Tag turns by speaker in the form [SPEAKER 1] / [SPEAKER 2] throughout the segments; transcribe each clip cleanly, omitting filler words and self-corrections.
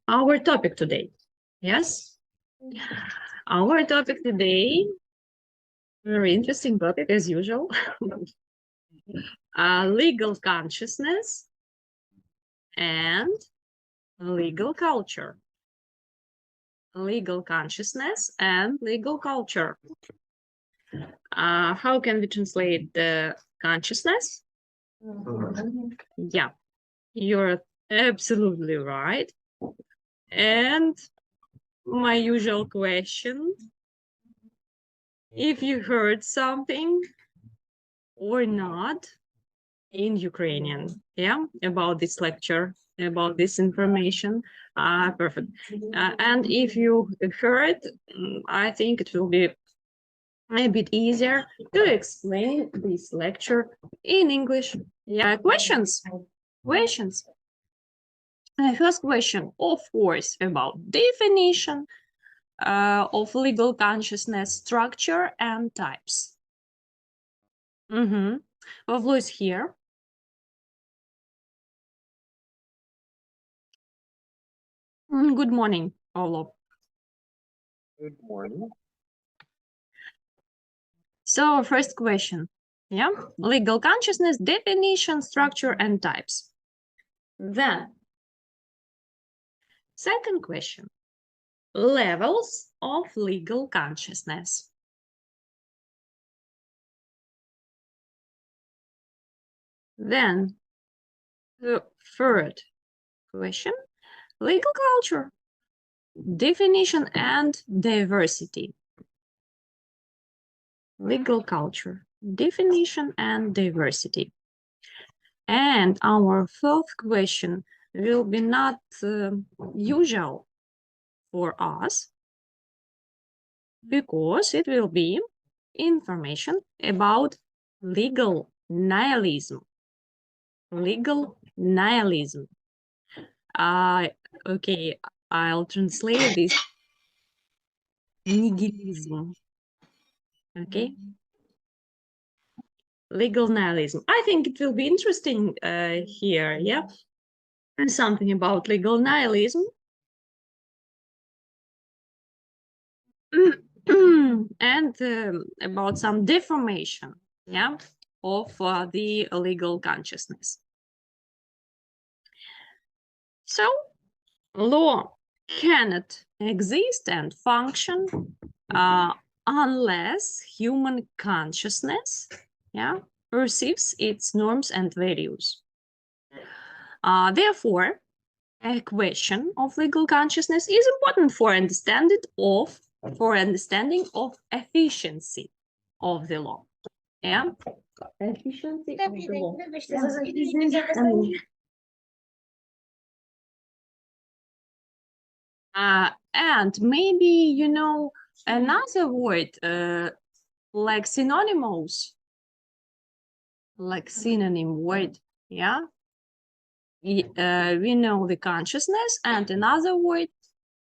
[SPEAKER 1] our topic today. Yes, our topic today, very interesting topic as usual. Legal consciousness and legal culture. Legal consciousness and legal culture. How can we translate the consciousness? Yeah, you're absolutely right. And my usual question, if you heard something or not in Ukrainian, yeah, about this lecture, about this information, perfect. And if you heard, I think it will be a bit easier to explain this lecture in English. Yeah, questions? Questions? First question, of course, about definition of legal consciousness, structure, and types. Pavlo is here. Good morning, Pavlo.
[SPEAKER 2] Good morning.
[SPEAKER 1] So, first question, yeah, legal consciousness, definition, structure, and types. Then, second question, levels of legal consciousness. Then, the third question, legal culture, definition and diversity. Legal culture, definition and diversity. And our fourth question will be not usual for us because it will be information about legal nihilism. Legal nihilism. Okay, I'll translate this. Nihilism. Okay. Legal nihilism. I think it will be interesting here, yeah? And something about legal nihilism. And about some deformation, yeah, of the legal consciousness. So, law cannot exist and function unless human consciousness, yeah, perceives its norms and values. Therefore, a question of legal consciousness is important for understanding of efficiency of the law. Yeah, efficiency of the law. And maybe, you know, another word like synonymous, like synonym word, yeah? We know the consciousness, and another word,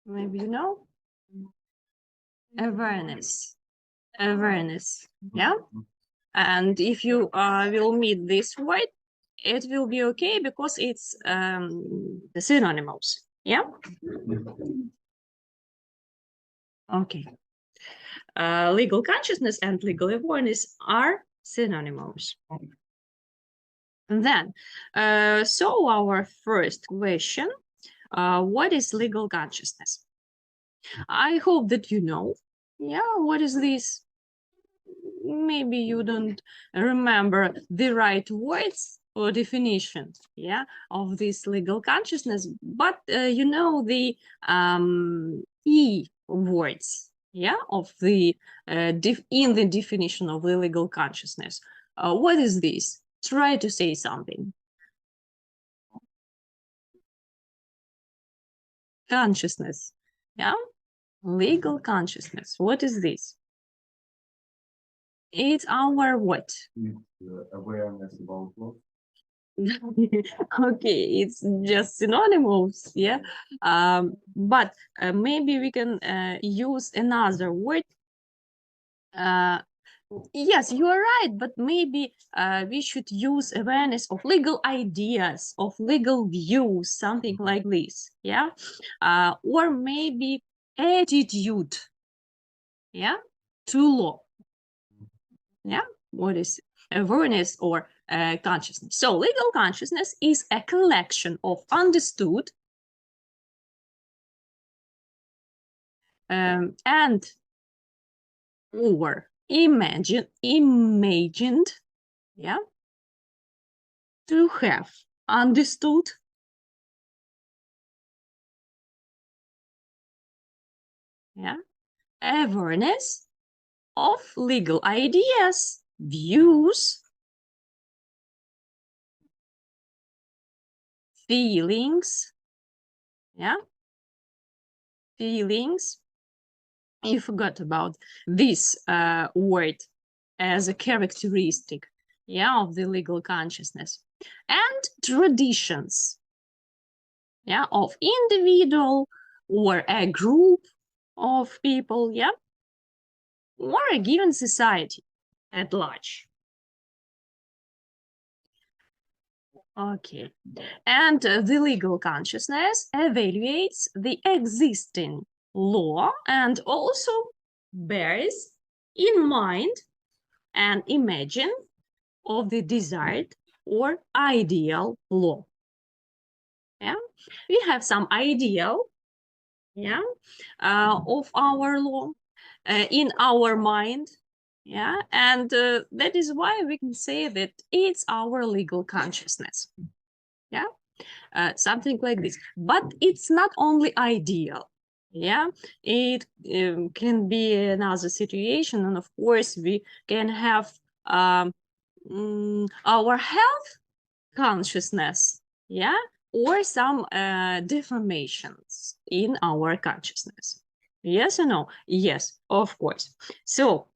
[SPEAKER 1] maybe you know, awareness. Awareness, yeah? And if you will meet this word, it will be okay because it's the synonymous, yeah? Okay. Legal consciousness and legal awareness are synonymous. And then, so our first question, what is legal consciousness? I hope that you know, yeah, what is this? Maybe you don't remember the right words or definition, yeah, of this legal consciousness, but you know the key words, yeah, of the in the definition of the legal consciousness. What is this? Try to say something. Consciousness, yeah, legal consciousness. What is this? It's our what?
[SPEAKER 2] Awareness about law.
[SPEAKER 1] Okay, it's just synonymous, yeah. But maybe we can use another word Yes, you are right, but maybe we should use awareness of legal ideas, of legal views, something like this, yeah? Or maybe attitude, yeah, to law, yeah? What is awareness or consciousness? So legal consciousness is a collection of understood and or imagined, yeah, to have understood, yeah, awareness of legal ideas, views, feelings, yeah, feelings. You forgot about this word as a characteristic, yeah, of the legal consciousness, and traditions, yeah, of individual or a group of people, yeah, or a given society at large. Okay. And the legal consciousness evaluates the existing law and also bears in mind an imagine of the desired or ideal law. Yeah, we have some ideal, yeah, of our law in our mind, yeah, and that is why we can say that it's our legal consciousness, yeah. Something like this, but it's not only ideal, yeah, it can be another situation, and of course we can have our health consciousness, yeah, or some deformations in our consciousness. Yes or no? Yes, of course. So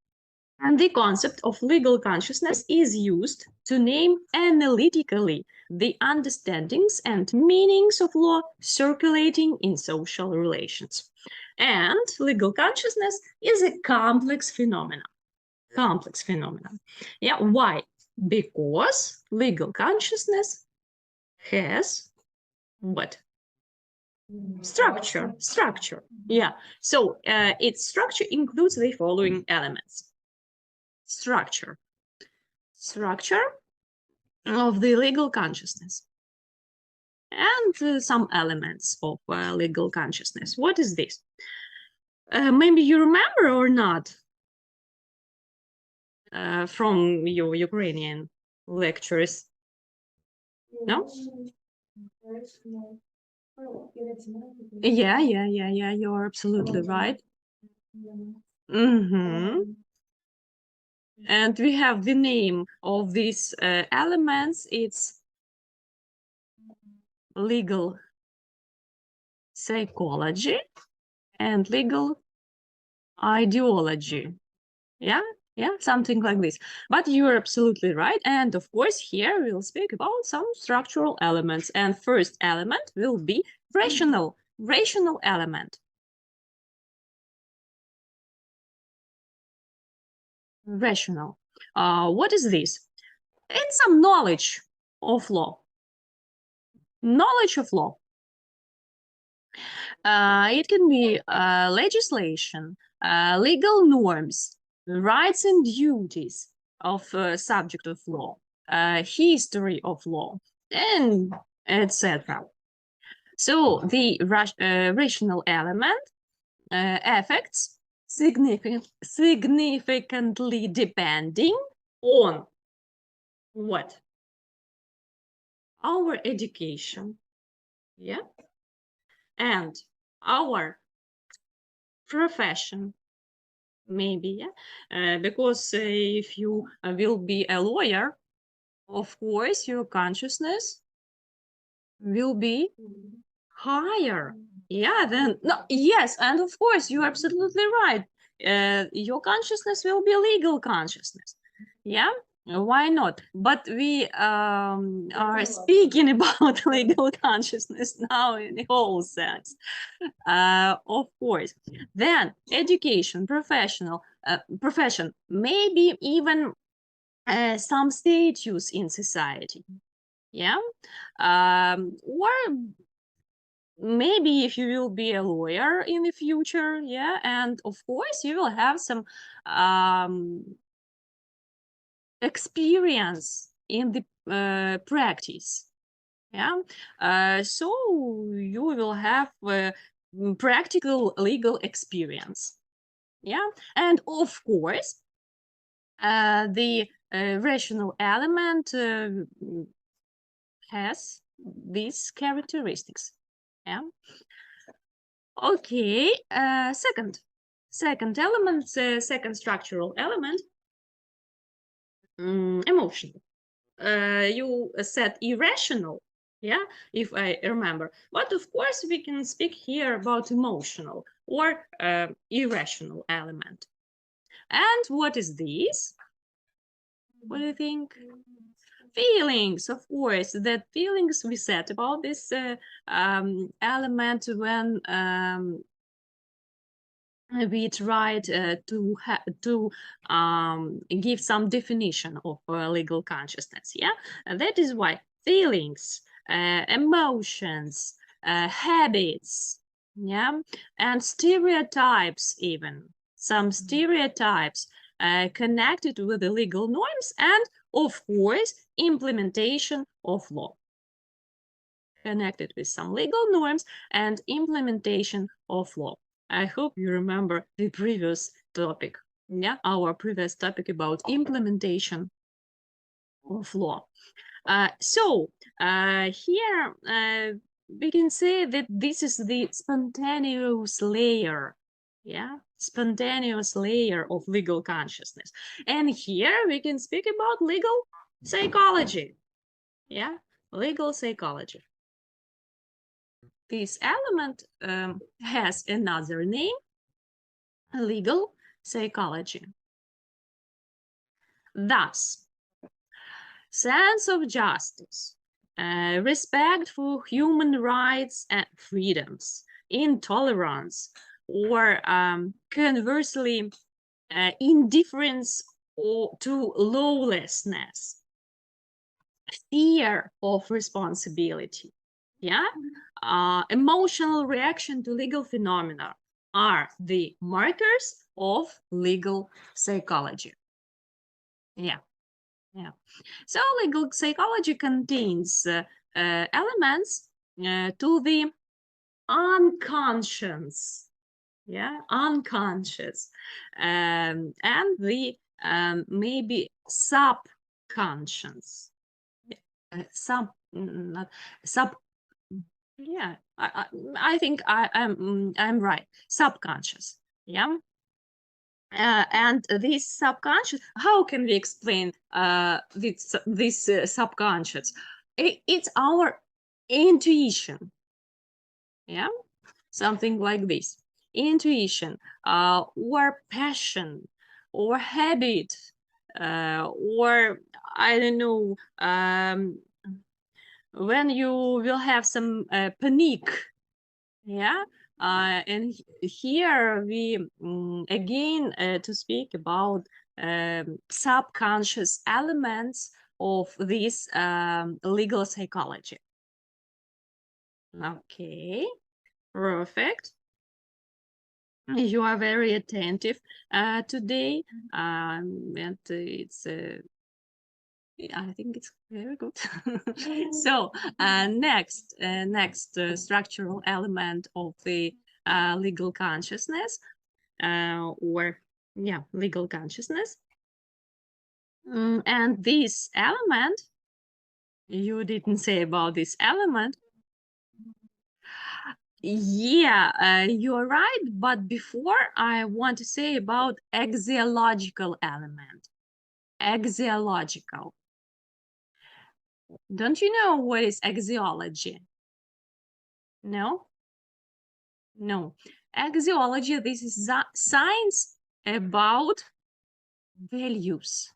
[SPEAKER 1] and the concept of legal consciousness is used to name analytically the understandings and meanings of law circulating in social relations. And legal consciousness is a complex phenomenon. Complex phenomenon. Yeah, why? Because legal consciousness has what? Structure. Yeah. So its structure includes the following elements. Structure of the legal consciousness and some elements of legal consciousness. What is this? Maybe you remember or not from your Ukrainian lectures? No? Yeah, you're absolutely right. Mm-hmm. And we have the name of these elements. It's legal psychology and legal ideology. Yeah, something like this. But you are absolutely right. And of course, here we'll speak about some structural elements. And first element will be rational element. Rational. What is this? It's some knowledge of law. Knowledge of law. It can be legislation, legal norms, rights and duties of subject of law, history of law, and etc. So the rational element affects significantly depending on what? Our education, yeah, and our profession, maybe, yeah, because if you will be a lawyer, of course, your consciousness will be higher. Yeah, then, no, yes, and of course, you're absolutely right. Your consciousness will be legal consciousness. Yeah, why not? But we are speaking about legal consciousness now in the whole sense. Of course. Then education, professional, profession, maybe even some status in society. Yeah, or maybe if you will be a lawyer in the future, yeah, and of course you will have some experience in the practice. Yeah, so you will have practical legal experience. Yeah, and of course the rational element has these characteristics. Yeah. Okay. Second element, second structural element, emotional. You said irrational, yeah, if I remember. But of course, we can speak here about emotional or irrational element. And what is this? What do you think? Feelings, of course. That feelings we said about this element when we tried to give some definition of legal consciousness. Yeah, and that is why feelings, emotions, habits, yeah, and stereotypes, even some stereotypes connected with the legal norms, and of course implementation of law, connected with some legal norms and implementation of law. I hope you remember the previous topic, yeah, our previous topic about implementation of law. So here we can say that this is the spontaneous layer, yeah, spontaneous layer of legal consciousness. And here we can speak about legal psychology, yeah, legal psychology. This element has another name, legal psychology. Thus, sense of justice, respect for human rights and freedoms, intolerance, or conversely, indifference to lawlessness, fear of responsibility, yeah, emotional reaction to legal phenomena are the markers of legal psychology. Yeah. So legal psychology contains elements to the unconscious, yeah, unconscious, and the maybe subconscious, not sub. Yeah, I think I'm right. Subconscious. Yeah. And this subconscious, how can we explain this subconscious? It's our intuition. Yeah, something like this. Intuition, or passion, or habit, or I don't know, when you will have some panic, yeah, and here we again to speak about subconscious elements of this legal psychology. Okay, perfect. You are very attentive today, and it's I think it's very good. So next structural element of the legal consciousness, or yeah, legal consciousness. And this element, you didn't say about this element. Yeah, you're right. But before, I want to say about axiological element. Axiological. Don't you know what is axiology? No? No. Axiology, this is science about values.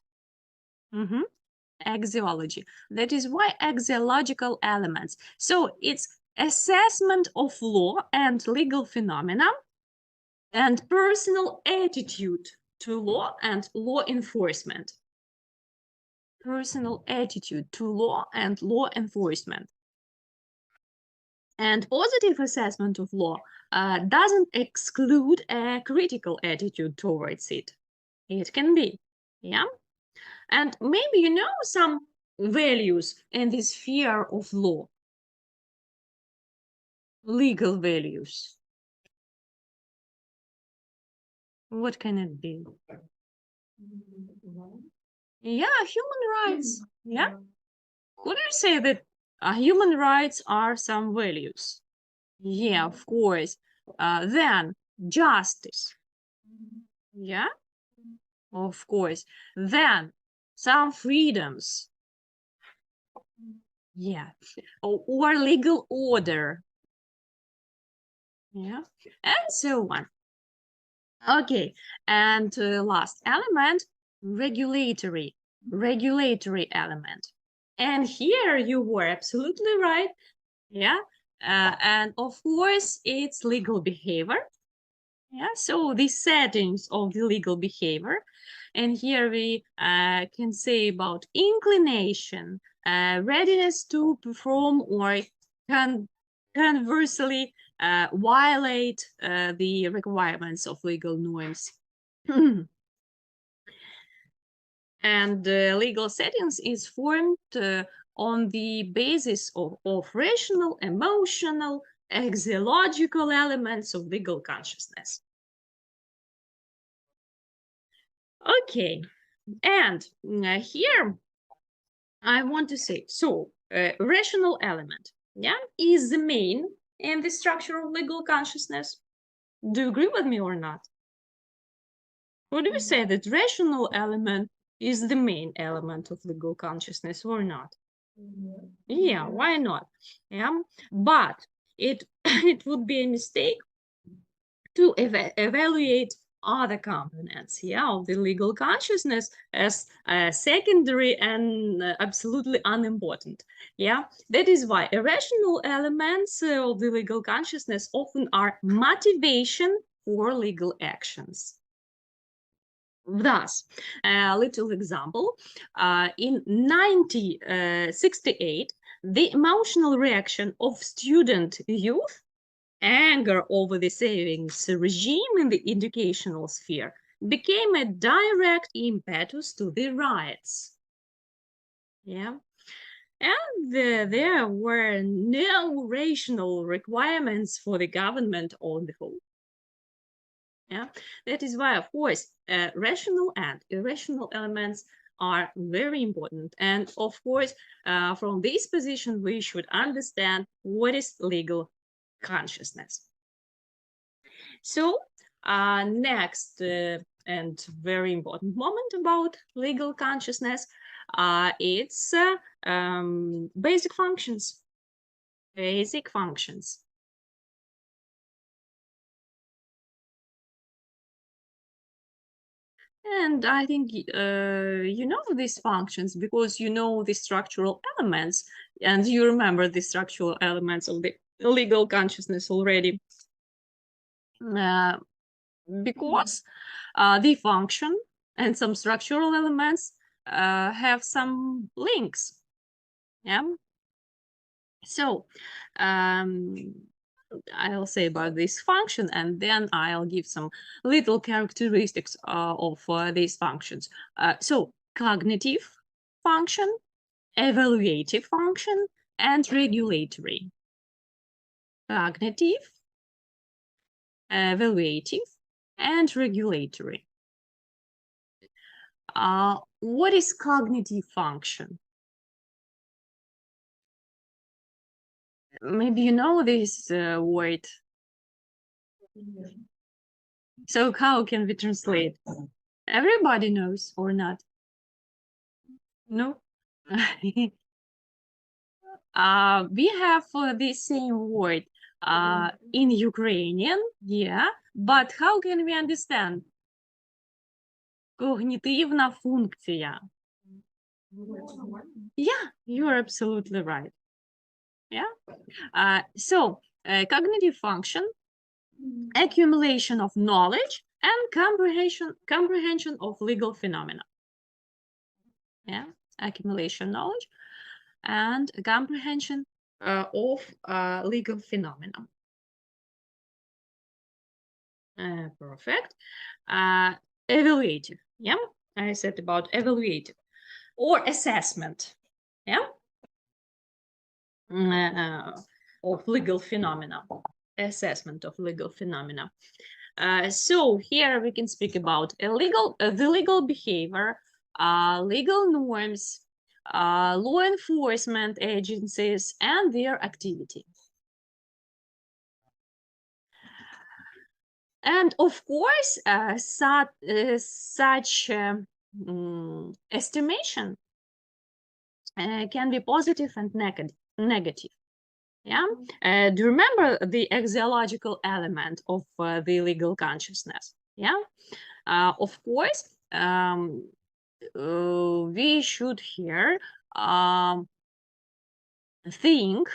[SPEAKER 1] Axiology. That is why axiological elements. So it's assessment of law and legal phenomena and personal attitude to law and law enforcement. Personal attitude to law and law enforcement. And positive assessment of law doesn't exclude a critical attitude towards it. It can be, yeah? And maybe you know some values in the sphere of law. Legal values. What can it be? Yeah, human rights. Yeah. Could you say that human rights are some values? Yeah, of course. Then justice. Yeah, of course. Then some freedoms. Yeah. Or legal order. Yeah, and so on. Okay, and last element, regulatory element. And here you were absolutely right. Yeah, and of course it's legal behavior. Yeah, so the settings of the legal behavior. And here we can say about inclination, readiness to perform or conversely violate the requirements of legal norms. And legal settings is formed on the basis of rational, emotional, axiological elements of legal consciousness. Okay, and here I want to say, so rational element, yeah, is the main in the structure of legal consciousness. Do you agree with me or not? Would you say that rational element is the main element of legal consciousness or not? Yeah, why not? Yeah, but it it would be a mistake to evaluate other components, yeah, of the legal consciousness as secondary and absolutely unimportant. Yeah, that is why irrational elements of the legal consciousness often are motivation for legal actions. Thus, a little example, in 1968, the emotional reaction of student youth, anger over the savings regime in the educational sphere, became a direct impetus to the riots. Yeah. And there were no rational requirements for the government on the whole. Yeah, that is why, of course, rational and irrational elements are very important. And of course, from this position, we should understand what is legal consciousness. So, next and very important moment about legal consciousness, it's basic functions. Basic functions. And I think you know these functions because you know the structural elements and you remember the structural elements of the legal consciousness already. Because the function and some structural elements have some links. Yeah. So I'll say about this function and then I'll give some little characteristics of these functions. So cognitive function, evaluative function, and regulatory. Cognitive, evaluative, and regulatory. What is cognitive function? Maybe you know this word. So how can we translate? Everybody knows or not? No? We have the same word in Ukrainian, yeah, but how can we understand? Когнитивна функція. Yeah, you're absolutely right. Yeah. So, cognitive function, accumulation of knowledge and comprehension of legal phenomena. Yeah, accumulation knowledge and comprehension of legal phenomena. Perfect. Evaluative. Yeah, I said about evaluative or assessment. Yeah, of legal phenomena. Assessment of legal phenomena. So here we can speak about the legal behavior, legal norms, law enforcement agencies, and their activity. And of course, such estimation can be positive and negative. Yeah. Do you remember the axiological element of the legal consciousness? Yeah. Of course, we should here think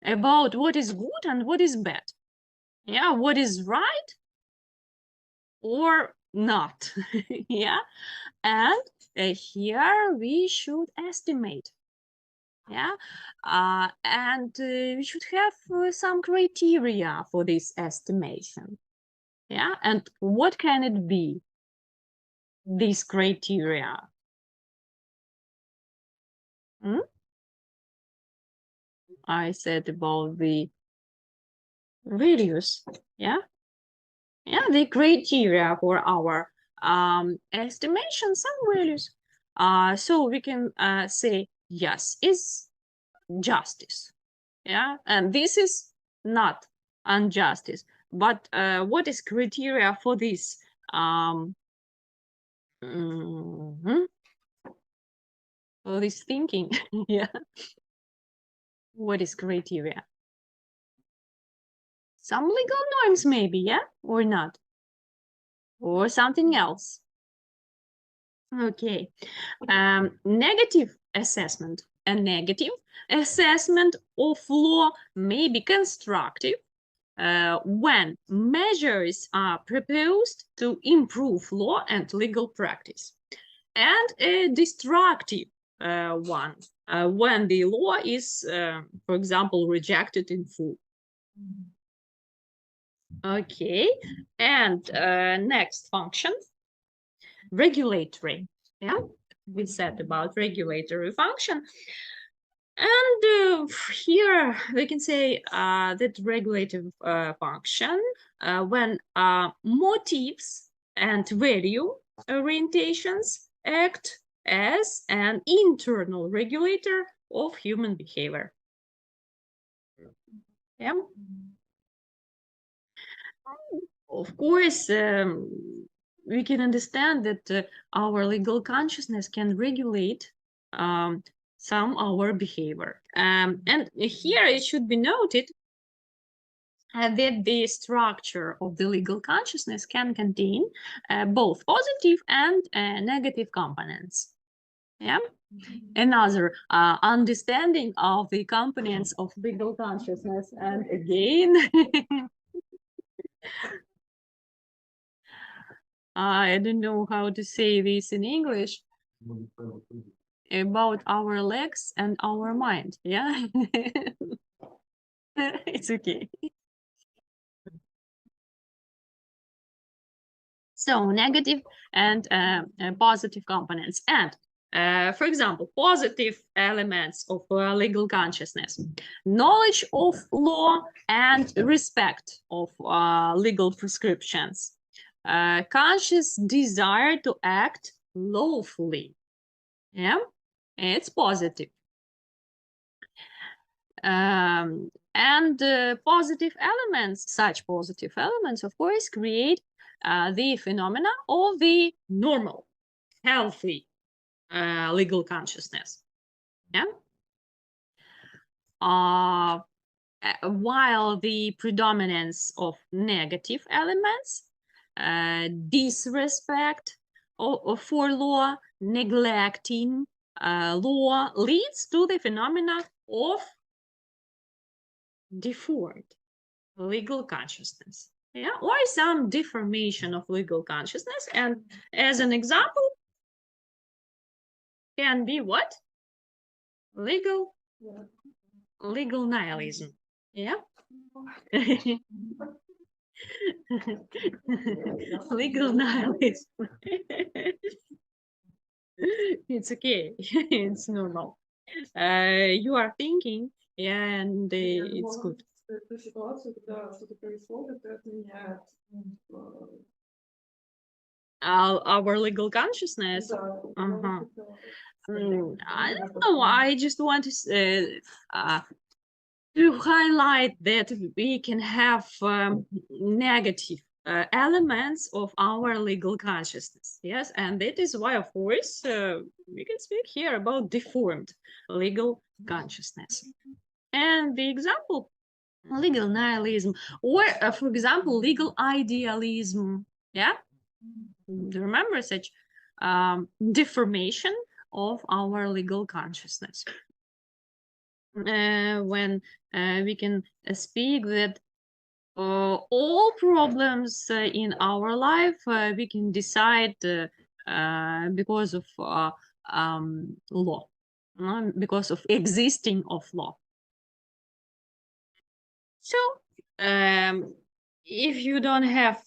[SPEAKER 1] about what is good and what is bad. Yeah, what is right or not. Yeah, and here we should estimate. Yeah, and we should have some criteria for this estimation. Yeah, and what can it be? These criteria. I said about the values. Yeah, the criteria for our estimation, some values. So we can say yes is justice. Yeah, and this is not injustice. But what is criteria for this? For this thinking? Yeah. What is criteria? Some legal norms, maybe, yeah, or not, or something else. Okay. Negative assessment. A negative assessment of law may be constructive when measures are proposed to improve law and legal practice, and a destructive one when the law is, for example, rejected in full. Okay, and next function, regulatory. Yeah, we said about regulatory function. And here we can say that regulative function when motives and value orientations act as an internal regulator of human behavior. Yeah. Of course, we can understand that our legal consciousness can regulate some our behavior. And here it should be noted that the structure of the legal consciousness can contain both positive and negative components. Yeah. Another understanding of the components of legal consciousness, and again, I don't know how to say this in English, about our legs and our mind. Yeah. It's okay. So negative and positive components. And for example, positive elements of legal consciousness: knowledge of law and respect of legal prescriptions, conscious desire to act lawfully. Yeah, it's positive. And positive elements, such positive elements, of course, create the phenomena of the normal, healthy legal consciousness. Yeah. While the predominance of negative elements, disrespect for law, neglecting law, leads to the phenomena of deformed legal consciousness. yeah, or some deformation of legal consciousness. And as an example, can be what? Legal nihilism. Yeah. Legal nihilism. It's okay. It's normal. You are thinking, yeah, and it's good.
[SPEAKER 3] Эту ситуацию, когда что-то происходит, это меняет
[SPEAKER 1] Our legal consciousness.
[SPEAKER 3] да,
[SPEAKER 1] Uh-huh. I don't know. I just want to highlight that we can have negative elements of our legal consciousness. Yes, and that is why, of course, we can speak here about deformed legal consciousness. And the example, legal nihilism, or for example, legal idealism. Yeah, do you remember such deformation of our legal consciousness? When we can speak that all problems in our life we can decide because of law, because of existing of law. So if you don't have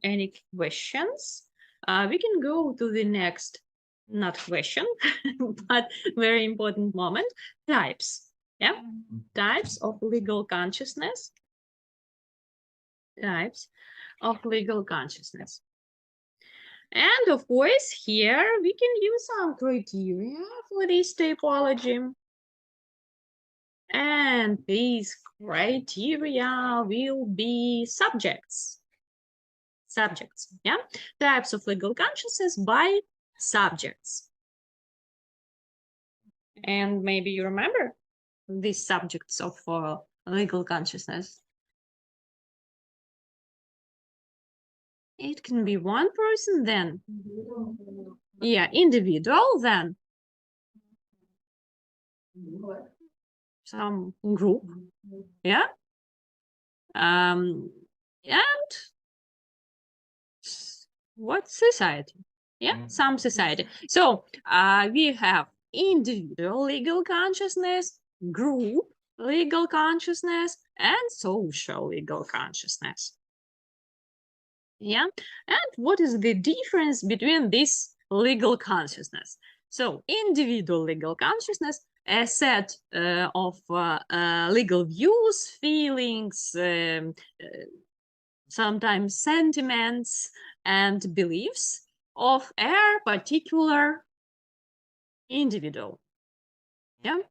[SPEAKER 1] any questions, we can go to the next, not question, but very important moment, types. Yeah, types of legal consciousness. Types of legal consciousness. And of course, here we can use some criteria for this typology. And these criteria will be subjects. Subjects, yeah? Types of legal consciousness by subjects. And maybe you remember these subjects of legal consciousness. It can be one person then. Yeah, individual then. Some group. Yeah. And what society? Yeah, some society. So we have individual legal consciousness, group legal consciousness, and social legal consciousness. Yeah, and what is the difference between this legal consciousness? So individual legal consciousness, a set of legal views, feelings, sometimes sentiments and beliefs of a particular individual. Yeah,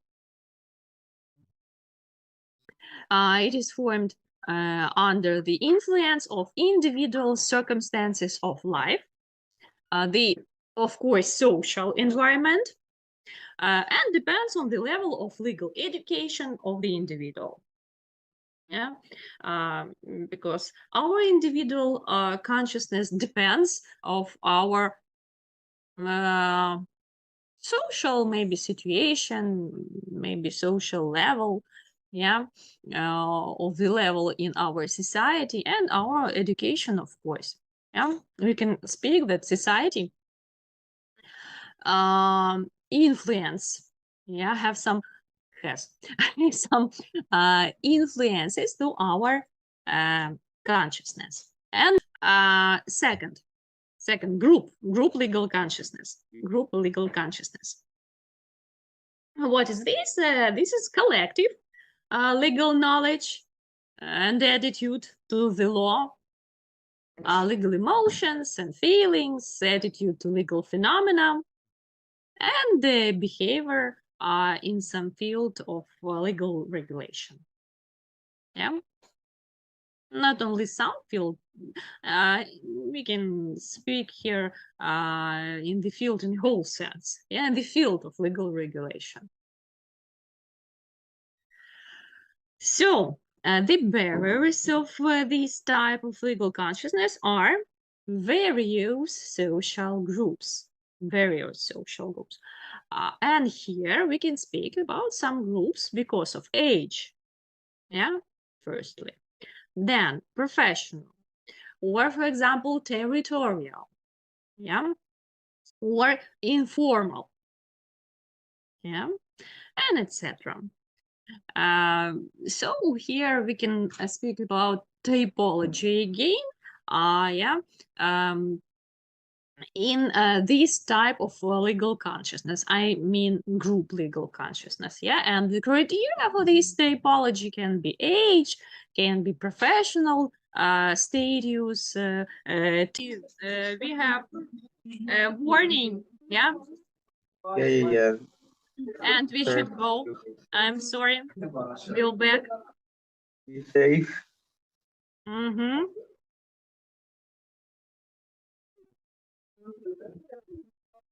[SPEAKER 1] it is formed under the influence of individual circumstances of life, the, of course, social environment, and depends on the level of legal education of the individual. Yeah, because our individual consciousness depends of our social maybe situation, maybe social level, yeah, of the level in our society and our education, of course. Yeah, we can speak that society influence, yeah, have some some influences to our consciousness. And second group legal consciousness. What is this? This is collective legal knowledge and attitude to the law, legal emotions and feelings, attitude to legal phenomena, and the behavior in some field of legal regulation. Yeah, not only some field. We can speak here in the field in whole sense. Yeah, in the field of legal regulation. So the barriers of this type of legal consciousness are various social groups. And here we can speak about some groups because of age. Yeah, firstly. Then professional, or for example, territorial, yeah, or informal, yeah, and etc. So here we can speak about typology again. Yeah. In this type of legal consciousness, I mean group legal consciousness, yeah, and the criteria for this typology can be age, can be professional status. We have warning, yeah,
[SPEAKER 4] Yeah.
[SPEAKER 1] and we
[SPEAKER 4] Sure.
[SPEAKER 1] should go. I'm sorry, we'll back.
[SPEAKER 4] Be safe.
[SPEAKER 1] Mm-hmm.